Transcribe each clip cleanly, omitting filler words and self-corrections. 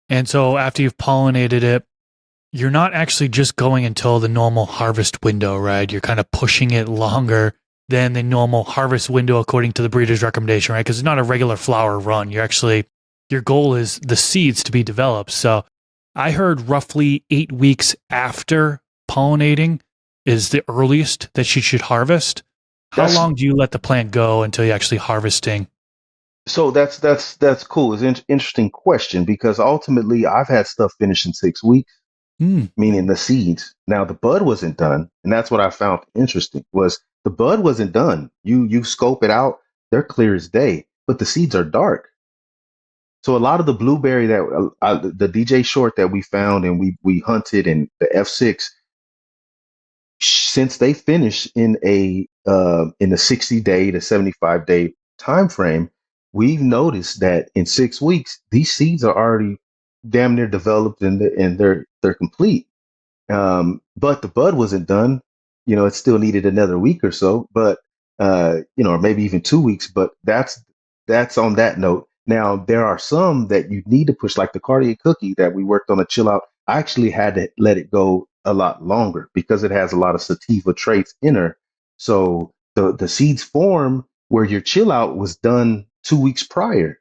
And so after you've pollinated it, you're not actually just going until the normal harvest window, right? You're kind of pushing it longer than the normal harvest window according to the breeder's recommendation, right? Because it's not a regular flower run. Your goal is the seeds to be developed. So I heard roughly 8 weeks after pollinating is the earliest that you should harvest. How That's long do you let the plant go until you're actually harvesting? so that's cool. It's an interesting question because ultimately I've had stuff finished in 6 weeks, Hmm. meaning the seeds. Now the bud wasn't done, and that's what I found interesting was the bud wasn't done. You scope it out, they're clear as day, but the seeds are dark. So a lot of the blueberry that the DJ short that we found and we hunted and the F6, since they finish in a 60-day to 75-day time frame, we've noticed that in 6 weeks these seeds are already damn near developed and they're complete. But the bud wasn't done. It still needed another week or so, but or maybe even 2 weeks. But that's on that note. Now there are some that you need to push, like the Cartier cookie that we worked on a chill out. I actually had to let it go a lot longer because it has a lot of sativa traits in her. So the seeds form where your chill out was done 2 weeks prior.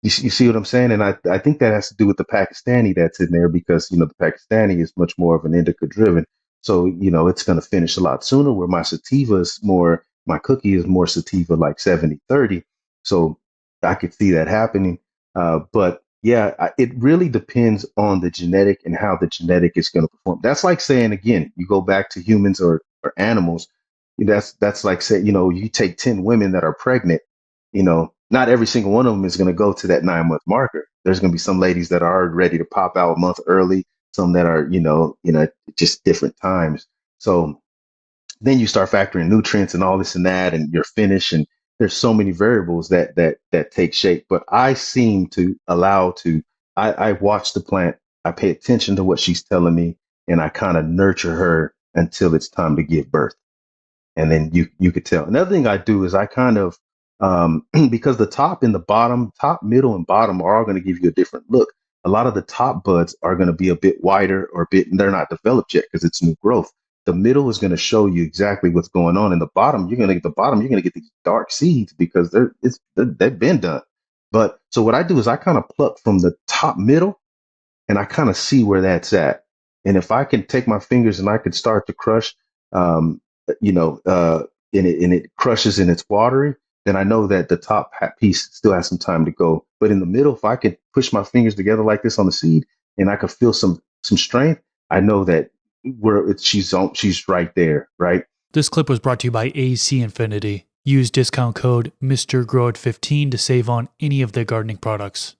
You see what I'm saying? And I think that has to do with the Pakistani that's in there because, the Pakistani is much more of an indica driven. So, it's going to finish a lot sooner where my cookie is more sativa, like 70/30. So I could see that happening. But yeah, it really depends on the genetic and how the genetic is going to perform. That's like saying, again, you go back to humans or animals. That's like say, you take 10 women that are pregnant, not every single one of them is going to go to that 9 month marker. There's going to be some ladies that are ready to pop out a month early, some that are, just different times. So then you start factoring nutrients and all this and that, and your finish, and there's so many variables that take shape. But I seem to allow to, I watch the plant, I pay attention to what she's telling me, and I kind of nurture her until it's time to give birth, and then you could tell. Another thing I do is I kind of because the top and the bottom, top, middle, and bottom are all going to give you a different look. A lot of the top buds are going to be a bit wider or a bit, they're not developed yet because it's new growth. The middle is going to show you exactly what's going on. In the bottom, you're going to get these dark seeds because they've been done. But so what I do is I kind of pluck from the top middle and I kind of see where that's at. And if I can take my fingers and I can start to crush, um, you know, uh, and it crushes and it's watery, then I know that the top piece still has some time to go. But in the middle, if I can push my fingers together like this on the seed, and I can feel some strength, I know that she's right there, right? This clip was brought to you by AC Infinity. Use discount code MrGrowit15 to save on any of their gardening products.